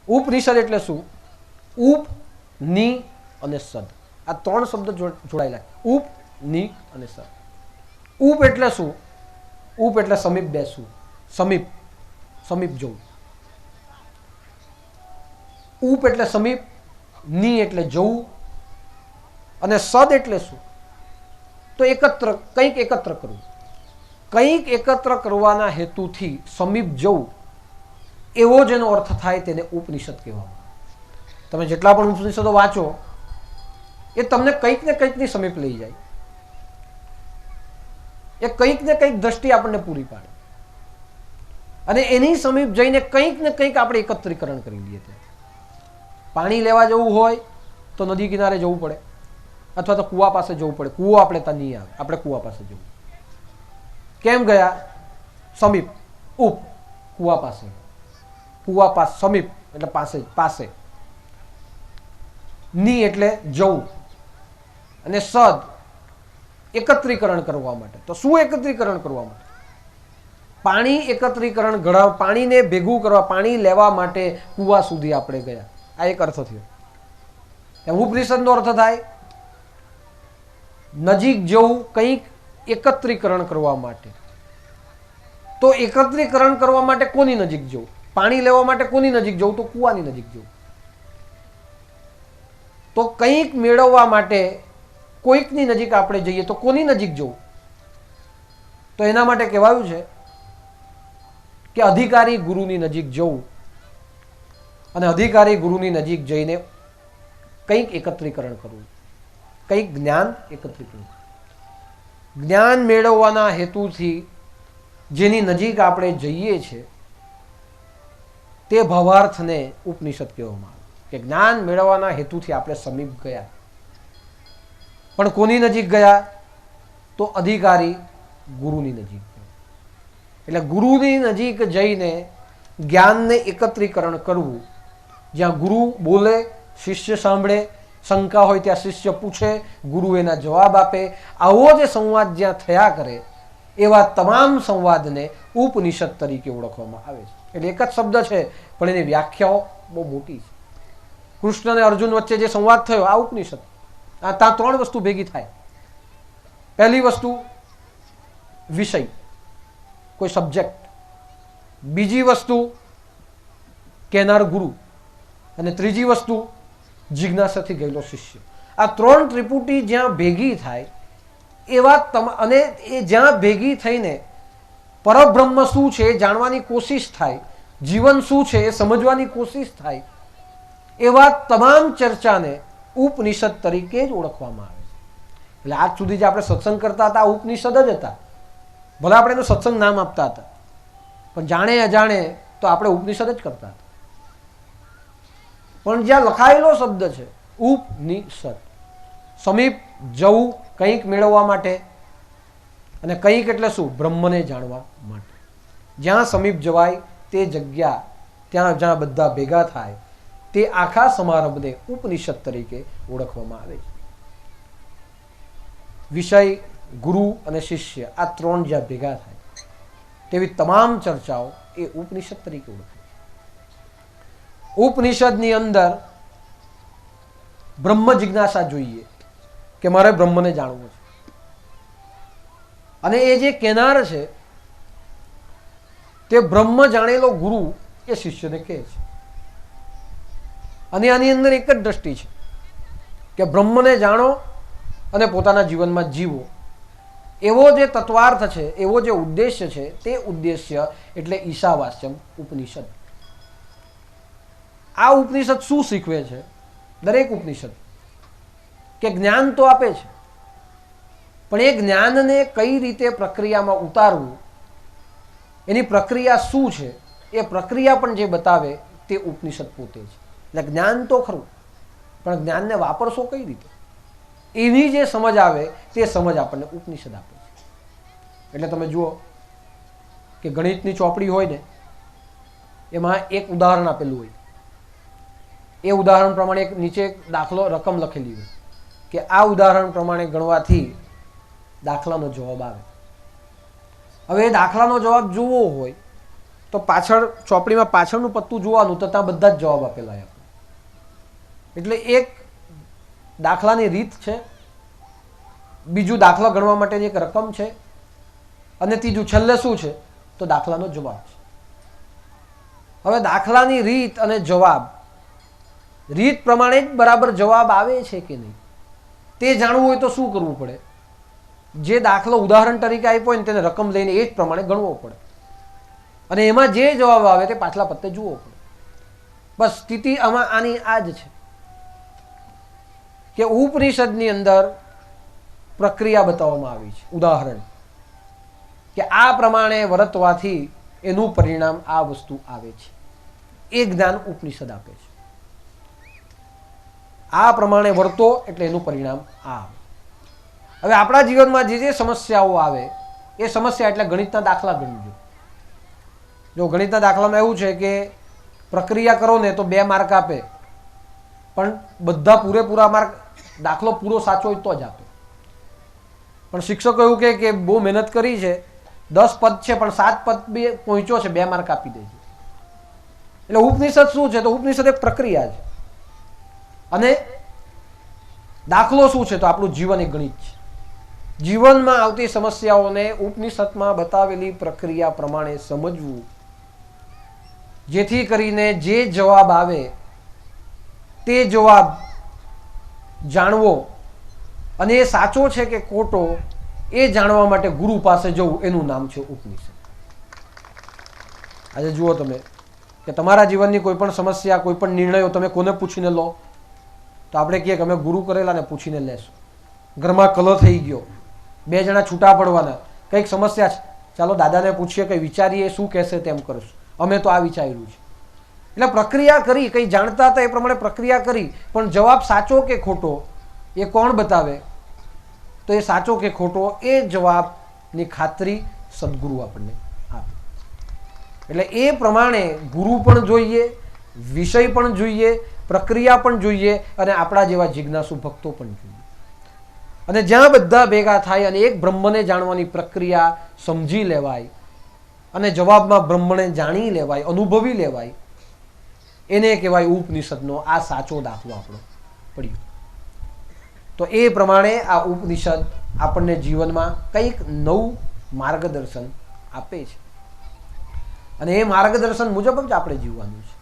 ઉપનિષદ એટલે શું? ઉપ, ની અને સદ, આ ત્રણ શબ્દ જોડાયેલા. ઉપ, ની અને સદ. ઉપ એટલે શું? ઉપ એટલે સમીપ બેસવું, સમીપ, સમીપ જવું. ઉપ એટલે સમીપ, ની એટલે જવું, અને સદ એટલે શું? તો એકત્ર, કંઈક એકત્ર કરવું. કંઈક એકત્ર કરવાના હેતુથી સમીપ જવું, એવો જેનો અર્થ થાય તેને ઉપનિષદ કહેવામાં. તમે જેટલા પણ ઉપનિષદો વાંચો એ તમને કંઈક ને કંઈકની સમીપ લઈ જાય, એ કંઈક ને કંઈક દ્રષ્ટિ આપણને પૂરી પાડે, અને એની સમીપ જઈને કંઈક ને કંઈક આપણે એકત્રીકરણ કરી લઈએ. પાણી લેવા જવું હોય તો નદી કિનારે જવું પડે, અથવા તો કૂવા પાસે જવું પડે. કૂવો આપણે ત્યાં નહીં આવે, આપણે કૂવા પાસે જવું. કેમ ગયા? સમીપ, ઉપ, કૂવા પાસે. કૂવા પાસે, સમીપ એટલે પાસે, પાસે. ની એટલે જવું, અને સદ એકત્રીકરણ કરવા માટે. તો શું એકત્રીકરણ કરવા માટે? પાણી એકત્રીકરણ, પાણીને ભેગું કરવા, પાણી લેવા માટે કૂવા સુધી આપણે ગયા. આ એક અર્થ થયો. ઉપનિષદનો અર્થ થાય નજીક જવું, કંઈક એકત્રીકરણ કરવા માટે. તો એકત્રીકરણ કરવા માટે કોની નજીક જવું? પાણી લેવા માટે કોની નજીક જવું? તો કૂવાની નજીક જવું. તો કંઈક મેળવવા માટે કોઈકની નજીક આપણે જઈએ તો કોની નજીક જવું? તો એના માટે કહેવાયું છે કે અધિકારી ગુરુની નજીક જવું, અને અધિકારી ગુરુની નજીક જઈને કંઈક એકત્રીકરણ કરવું, કંઈક જ્ઞાન એકત્રીકરણ. જ્ઞાન મેળવવાના હેતુથી જેની નજીક આપણે જઈએ છીએ તે ભાવાર્થને ઉપનિષદ કહેવામાં આવે. કે જ્ઞાન મેળવવાના હેતુથી આપણે સમીપ ગયા, પણ કોની નજીક ગયા? તો અધિકારી ગુરુની નજીક. એટલે ગુરુની નજીક જઈને જ્ઞાનને એકત્રીકરણ કરવું. જ્યાં ગુરુ બોલે, શિષ્ય સાંભળે, શંકા હોય ત્યાં શિષ્ય પૂછે, ગુરુ એના જવાબ આપે. આવો જે સંવાદ જ્યાં થયા કરે એવા તમામ સંવાદને ઉપનિષદ તરીકે ઓળખવામાં આવે છે. એટલે એક જ શબ્દ છે પણ એની વ્યાખ્યાઓ બહુ મોટી છે. કૃષ્ણ અને અર્જુન વચ્ચે જે સંવાદ થયો આ ઉપનિષદ. ત્યાં ત્રણ વસ્તુ ભેગી થાય. પહેલી વસ્તુ વિષય, કોઈ સબ્જેક્ટ. બીજી વસ્તુ કહેનાર ગુરુ, અને ત્રીજી વસ્તુ જિજ્ઞાસાથી ગયેલો શિષ્ય. આ ત્રણ ત્રિપુટી જ્યાં ભેગી થાય એવા અને એ જ્યાં ભેગી થઈને પરબ્રહ્મ શું છે એ જાણવાની કોશિશ થાય, જીવન શું છે એ સમજવાની કોશિશ થાય, એવા તમામ ચર્ચાને ઉપનિષદ તરીકે જ ઓળખવામાં આવે છે. એટલે આજ સુધી જે આપણે સત્સંગ કરતા હતા આ ઉપનિષદ જ હતા. ભલે આપણે એનું સત્સંગ નામ આપતા હતા, પણ જાણે અજાણે તો આપણે ઉપનિષદ જ કરતા હતા. પણ જ્યાં લખાયેલો શબ્દ છે ઉપનિષદ, સમીપ જવું કંઈક મેળવવા માટે, અને કંઈક એટલે શું? બ્રહ્મને જાણવા માટે. જ્યાં સમીપ જવાય તે જગ્યા, ત્યાં જ્યાં બધા ભેગા થાય તે આખા સમારંભને ઉપનિષદ તરીકે ઓળખવામાં આવે છે. વિષય, ગુરુ અને શિષ્ય આ ત્રણ જ્યાં ભેગા થાય તેવી તમામ ચર્ચાઓ એ ઉપનિષદ તરીકે ઓળખાય. ઉપનિષદની અંદર બ્રહ્મ જિજ્ઞાસા જોઈએ કે મારે બ્રહ્મને જાણવું છે, અને એ જે કહેનાર છે તે બ્રહ્મ જાણેલો ગુરુ એ શિષ્યને કહે છે. અને આની અંદર એક જ દ્રષ્ટિ છે કે બ્રહ્મને જાણો અને પોતાના જીવનમાં જીવો. એવો જે તત્વાર્થ છે, એવો જે ઉદ્દેશ્ય છે, તે ઉદ્દેશ્ય એટલે ઈશાવાસ્યમ ઉપનિષદ. આ ઉપનિષદ શું શીખવે છે? દરેક ઉપનિષદ કે જ્ઞાન તો આપે છે, પણ એ જ્ઞાનને કઈ રીતે પ્રક્રિયામાં ઉતારવું, એની પ્રક્રિયા શું છે એ પ્રક્રિયા પણ જે બતાવે તે ઉપનિષદ પોતે છે. એટલે જ્ઞાન તો ખરું, પણ જ્ઞાનને વાપરશો કઈ રીતે એની જે સમજ આવે તે સમજ આપણને ઉપનિષદ આપે છે. એટલે તમે જુઓ કે ગણિતની ચોપડી હોય ને એમાં એક ઉદાહરણ આપેલું હોય, એ ઉદાહરણ પ્રમાણે એક નીચે દાખલો રકમ લખેલી હોય કે આ ઉદાહરણ પ્રમાણે ગણવાથી દાખલાનો જવાબ આવે. હવે એ દાખલાનો જવાબ જોવો હોય તો પાછળ ચોપડીમાં પાછળનું પત્તું જોવાનું તો ત્યાં બધા જ જવાબ આપેલા આપણે. એટલે એક દાખલાની રીત છે, બીજું દાખલો ગણવા માટેની એક રકમ છે, અને ત્રીજું છેલ્લે શું છે તો દાખલાનો જવાબ છે. હવે દાખલાની રીત અને જવાબ, રીત પ્રમાણે જ બરાબર જવાબ આવે છે કે નહીં તે જાણવું હોય તો શું કરવું પડે? જે દાખલો ઉદાહરણ તરીકે આપ્યો હોય ને તેને રકમ લઈને એ જ પ્રમાણે ગણવો પડે, અને એમાં જે જવાબ આવે તે પાછલા પત્તે જોવો પડે. બસ સ્થિતિ આમાં આની આ જ છે કે ઉપનિષદની અંદર પ્રક્રિયા બતાવવામાં આવી છે. ઉદાહરણ કે આ પ્રમાણે વર્તવાથી એનું પરિણામ આ વસ્તુ આવે છે, એ જ્ઞાન ઉપનિષદ આપે છે. આ પ્રમાણે વર્તો એટલે એનું પરિણામ આ આવે. હવે આપણા જીવનમાં જે જે સમસ્યાઓ આવે એ સમસ્યા એટલે ગણિતના દાખલા ગણજો. જો ગણિતના દાખલામાં એવું છે કે પ્રક્રિયા કરો ને તો 2 માર્ક આપે, પણ બધા પૂરેપૂરા માર્ક દાખલો પૂરો સાચો હોય તો જ આપે. પણ શિક્ષકો એવું કહે કે બહુ મહેનત કરી છે, 10 પદ છે પણ 7 પદ બી પહોંચ્યો છે, 2 માર્ક આપી દેજો. એટલે ઉપનિષદ શું છે? તો ઉપનિષદ એક પ્રક્રિયા છે, અને દાખલો શું છે? તો આપણું જીવન એક ગણિત છે. જીવનમાં આવતી સમસ્યાઓને ઉપનિષદમાં બતાવેલી પ્રક્રિયા પ્રમાણે સમજવું, જેથી કરીને જે જવાબ આવે તે જવાબ જાણવો, અને એ સાચો છે કે ખોટો એ જાણવા માટે ગુરુ પાસે જવું, એનું નામ છે ઉપનિષદ. આજે જુઓ તમે કે તમારા જીવનની કોઈ પણ સમસ્યા, કોઈ પણ નિર્ણયો તમે કોને પૂછીને લો? તો આપણે કહીએ કે અમે ગુરુ કરેલા ને પૂછીને લેશું. ઘરમાં કલહ થઈ ગયો, 2 જણા છૂટા પડવાના, કંઈક સમસ્યા છે, ચાલો દાદાને પૂછીએ, કંઈ વિચારીએ, શું કહેશે તેમ કરશું, અમે તો આ વિચાર્યું છે. એટલે પ્રક્રિયા કરી, કંઈ જાણતા હતા એ પ્રમાણે પ્રક્રિયા કરી, પણ જવાબ સાચો કે ખોટો એ કોણ બતાવે? તો એ સાચો કે ખોટો એ જવાબની ખાતરી સદગુરુ આપણને આપે. એટલે એ પ્રમાણે ગુરુ પણ જોઈએ, વિષય પણ જોઈએ, પ્રક્રિયા પણ જોઈએ, અને આપણા જેવા જિજ્ઞાસુ ભક્તો પણ જોઈએ. અને જ્યાં બધા ભેગા થાય અને એક બ્રહ્મને જાણવાની પ્રક્રિયા સમજી લેવાય, અને જવાબમાં બ્રહ્મને જાણી લેવાય, અનુભવી લેવાય, એને કહેવાય ઉપનિષદનો આ સાચો દાખલો આપણો પડ્યો. તો એ પ્રમાણે આ ઉપનિષદ આપણને જીવનમાં કંઈક નવું માર્ગદર્શન આપે છે, અને એ માર્ગદર્શન મુજબ જ આપણે જીવવાનું છે.